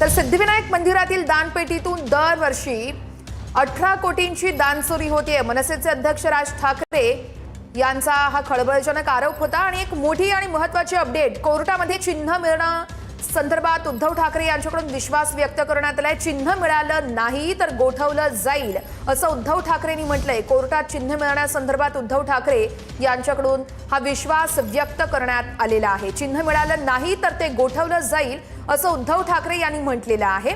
तर सिद्धिविनायक मंदिरातील दानपेटीतून दरवर्षी 18 कोटींची दानचोरी होते। मनसेचे अध्यक्ष राज ठाकरे यांचा हा खळबळजनक आरोप होता। आणि एक मोठी आणि महत्त्वाची अपडेट, कोर्टामध्ये चिन्ह मिळणं संदर्भात उद्धव ठाकरे यांच्याकडून विश्वास व्यक्त करण्यात आलाय। चिन्ह मिळालं नाही तर गोठवलं जाईल असं उद्धव ठाकरेंनी म्हटलंय। कोर्टात चिन्ह मिळण्यासंदर्भात उद्धव ठाकरे यांच्याकडून हा विश्वास व्यक्त करण्यात आलेला आहे। चिन्ह मिळालं नाही तर ते गोठवलं जाईल असं उद्धव ठाकरे यांनी म्हटलेलं आहे।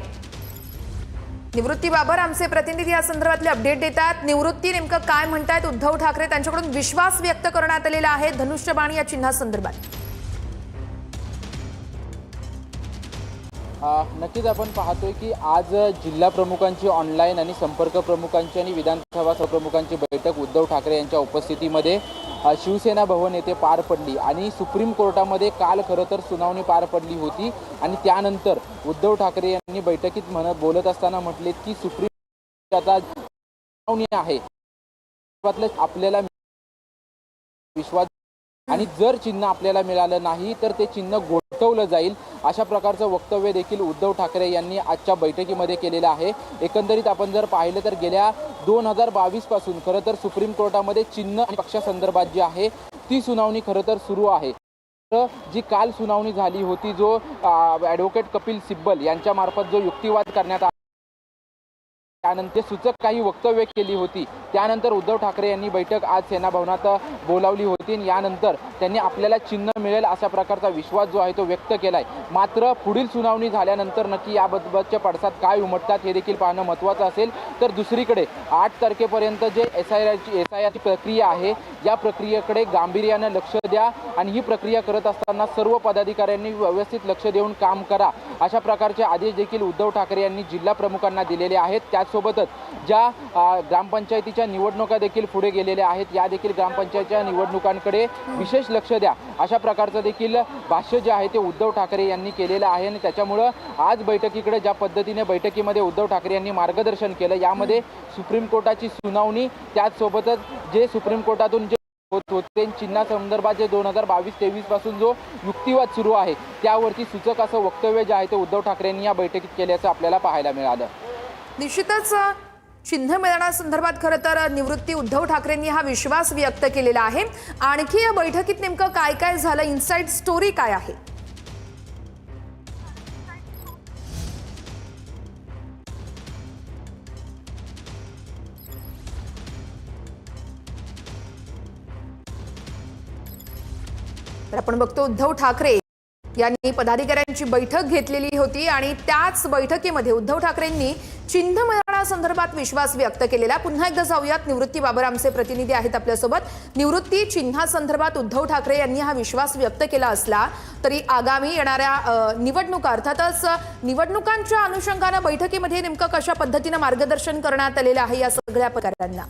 निवृत्ती बाबर आमचे प्रतिनिधी या संदर्भातले अपडेट देतात। निवृत्ती, नेमकं काय म्हणतायत उद्धव ठाकरे? त्यांच्याकडून विश्वास व्यक्त करण्यात आलेला आहे धनुष्यबाण या चिन्हासंदर्भात। नक्कीच आपण पाहतोय की आज जिल्हा प्रमुखांची ऑनलाईन आणि संपर्क प्रमुखांची आणि विधानसभा प्रमुखांची बैठक उद्धव ठाकरे यांच्या उपस्थितीमध्ये शिवसेना भवन येथे पार पडली। आणि सुप्रीम कोर्टामध्ये काल खरं तर सुनावणी पार पडली होती। आणि त्यानंतर उद्धव ठाकरे यांनी बैठकीत बोलत असताना म्हटले की सुप्रीम आता सुनावणी आहे, आपल्याला विश्वास आणि जर चिन्ह आपल्याला मिळालं नाही तर ते चिन्ह गोठवलं जाईल, अशा प्रकारचं वक्तव्य देखील उद्धव ठाकरे यांनी आजच्या बैठकीमध्ये केलेलं आहे। एकंदरीत आपण जर पाहिलं तर गेल्या 2022 पासून खरं तर सुप्रीम कोर्टामध्ये चिन्ह आणि पक्षासंदर्भात जी आहे ती सुनावणी खरं तर सुरू आहे। जी काल सुनावणी झाली होती, जो ॲडव्होकेट कपिल सिब्बल यांच्या मार्फत जो युक्तिवाद करण्यात आला, त्यानंतर सूचक काही वक्तव्य केली होती, त्यानंतर उद्धव ठाकरे यांनी बैठक आज सेना भवनात बोलावली होती। आणि यानंतर त्यांनी आपल्याला चिन्ह मिळेल अशा प्रकारचा विश्वास जो आहे तो व्यक्त केलाय। मात्र पुढील सुनावणी झाल्यानंतर नक्की याबाबतचे पडसाद काय उमटतात हे देखील पाहणं महत्त्वाचं असेल। तर दुसरीकडे 8 तारखेपर्यंत जे एसआयआरची प्रक्रिया आहे, या प्रक्रियेकडे गांभीर्याने लक्ष द्या आणि ही प्रक्रिया करत असताना सर्व पदाधिकाऱ्यांनी व्यवस्थित लक्ष देऊन काम करा, अशा प्रकारचे आदेश देखील उद्धव ठाकरे यांनी जिल्हा प्रमुखांना दिलेले आहेत। त्याचसोबतच ज्या ग्रामपंचायतीच्या निवडणुका देखील पुढे गेलेल्या आहेत, या देखील ग्रामपंचायतीच्या निवडणुकांकडे विशेष लक्ष द्या, अशा प्रकारचं देखील भाष्य जे आहे ते उद्धव ठाकरे यांनी केलेलं आहे। आणि त्याच्यामुळं आज बैठकीकडे ज्या पद्धतीने बैठकीमध्ये उद्धव ठाकरे यांनी मार्गदर्शन केलं, यामध्ये सुप्रीम कोर्टाची सुनावणी, त्याचसोबतच जे सुप्रीम कोर्टातून जे होत होते चिन्हासंदर्भात जे 2022-23 पासून जो युक्तिवाद सुरू आहे, त्यावरती सूचक असं वक्तव्य जे आहे ते उद्धव ठाकरे यांनी या बैठकीत केल्याचं आपल्याला पाहायला मिळालं। निश्चितच चिन्ह मिळण्यासंदर्भात खरं तर निवृत्ती उद्धव ठाकरेंनी हा विश्वास व्यक्त केलेला आहे। आणखी या बैठकीत नेमकं काय काय झालं, इनसाइड स्टोरी काय आहे? तर आपण बघतो उद्धव ठाकरे यांनी पदाधिकाऱ्यांची बैठक घेतलेली होती आणि त्याच बैठकीमध्ये उद्धव ठाकरेंनी चिन्ह मिळण्यासंदर्भात विश्वास व्यक्त केलेला। पुन्हा एकदा जाऊयात, निवृत्ती बाबर आमचे प्रतिनिधी आहेत आपल्यासोबत। निवृत्ती, चिन्हासंदर्भात उद्धव ठाकरे यांनी हा विश्वास व्यक्त केला असला तरी आगामी येणाऱ्या निवडणुका, अर्थातच निवडणुकांच्या अनुषंगाने बैठकीमध्ये नेमकं कशा पद्धतीने मार्गदर्शन करण्यात आलेलं आहे या सगळ्या पदाधिकाऱ्यांना?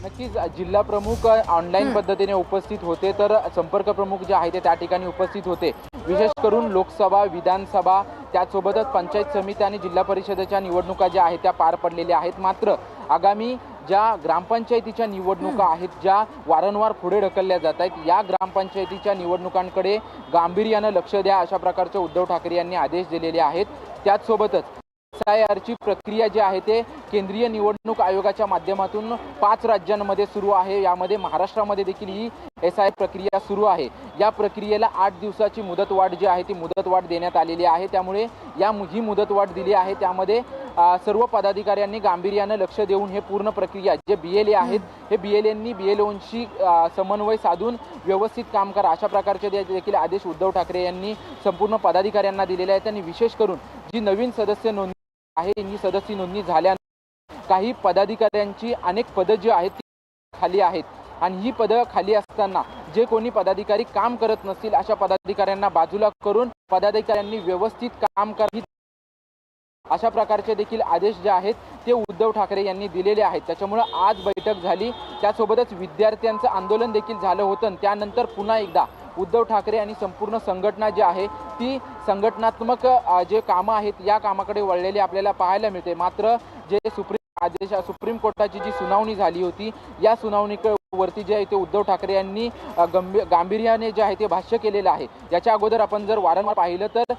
नक्कीच जिल्हा प्रमुख ऑनलाईन पद्धतीने उपस्थित होते, तर संपर्क प्रमुख जे आहे ते त्या ठिकाणी उपस्थित होते। विशेष करून लोकसभा, विधानसभा, त्याचसोबतच पंचायत समिती आणि जिल्हा परिषदेच्या निवडणुका ज्या आहेत त्या पार पडलेल्या आहेत। मात्र आगामी ज्या ग्रामपंचायतीच्या निवडणुका आहेत, ज्या वारंवार पुढे ढकलल्या जात आहेत, या ग्रामपंचायतीच्या निवडणुकांकडे गांभीर्यानं लक्ष द्या, अशा प्रकारचे उद्धव ठाकरे यांनी आदेश दिलेले आहेत। त्याचसोबतच एसआयआरची प्रक्रिया जी आहे ते केंद्रीय निवडणूक आयोगाच्या माध्यमातून 5 राज्यांमध्ये सुरू आहे, यामध्ये महाराष्ट्रामध्ये देखील ही एसआयआर प्रक्रिया सुरू आहे। या प्रक्रियेला 8 दिवसाची मुदतवाढ जी आहे ती मुदतवाढ देण्यात आलेली आहे। त्यामुळे ही मुदतवाढ दिली आहे, त्यामध्ये सर्व पदाधिकाऱ्यांनी गांभीर्याने लक्ष देऊन हे पूर्ण प्रक्रिया, जे बीएलए आहेत हे बीएलएंनी बीएलओंशी समन्वय साधून व्यवस्थित काम करा, अशा प्रकारचे देखील आदेश उद्धव ठाकरे यांनी संपूर्ण पदाधिकाऱ्यांना दिलेले आहेत। आणि विशेष करून जी नवीन सदस्य नोंदणी आहे, ही सदस्य नोंदणी झाल्यानंतर काही पदाधिकाऱ्यांची अनेक पदं जी आहेत ती खाली आहेत, आणि ही पदं खाली असताना जे कोणी पदाधिकारी काम करत नसतील अशा पदाधिकाऱ्यांना बाजूला करून पदाधिकाऱ्यांनी व्यवस्थित काम करावे, अशा प्रकारचे देखील आदेश जे आहेत ते उद्धव ठाकरे यांनी दिलेले आहेत। त्याच्यामुळे आज बैठक झाली, त्यासोबतच विद्यार्थ्यांचं आंदोलन देखील झालं होतं। त्यानंतर पुन्हा एकदा उद्धव ठाकरे आणि संपूर्ण संघटना जी आहे ती संघटनात्मक जे कामं आहेत या कामाकडे वळलेली आपल्याला पाहायला मिळते। मात्र जे सुप्रीम आदेशा सुप्रीम कोर्टाची जी सुनावणी झाली होती या सुनावणीवरती जे आहे ते उद्धव ठाकरे यांनी गांभीर्याने जे आहे ते भाष्य केलेलं आहे। याच्या अगोदर आपण जर वारंवार पाहिलं तर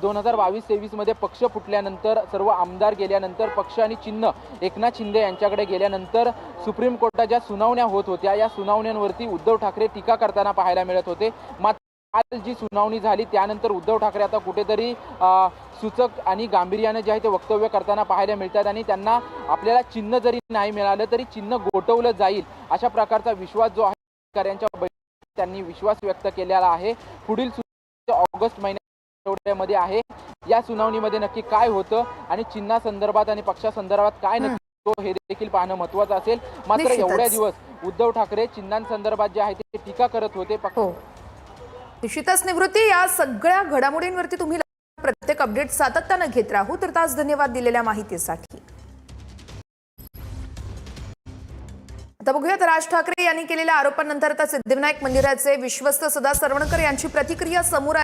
2022-23 मध्ये पक्ष फुटल्यानंतर सर्व आमदार गेल्यानंतर पक्ष आणि चिन्ह एकनाथ शिंदे यांच्याकडे गेल्यानंतर सुप्रीम कोर्टात ज्या सुनावण्या होत होत्या या सुनावण्यांवरती उद्धव ठाकरे टीका करताना पाहायला मिळत होते। मात्र आज जी सुनावणी झाली त्यानंतर उद्धव ठाकरे आता कुठेतरी सूचक आणि गांभीर्याने जे आहे ते वक्तव्य करताना पाहायला मिळतात आणि त्यांना आपल्याला चिन्ह जरी नाही मिळालं तरी चिन्ह गोठवलं जाईल अशा प्रकारचा विश्वास जो आहे शेतकऱ्यांच्या बैठकीत त्यांनी विश्वास व्यक्त केलेला आहे। पुढील ऑगस्ट महिन्यामध्ये आहे। या सुनावणीमध्ये नक्की काय होतं आणि चिन्हासंदर्भात आणि पक्षासंदर्भात काय नक्की हे देखील पाहणं महत्त्वाचं असेल। मात्र एवढ्या दिवस उद्धव ठाकरे चिन्हांसंदर्भात जे आहे ते टीका करत होते। निश्चितच निवृत्ती, या सगळ्या घडामोडींवरती तुम्ही प्रत्येक अपडेट सातत्याने घेत राहू, तर तास धन्यवाद दिलेल्या माहितीसाठी। आता बघूयात राज ठाकरे यांनी केलेल्या आरोपांनंतर आता सिद्धिविनायक मंदिराचे विश्वस्त सदा सरवणकर यांची प्रतिक्रिया समोर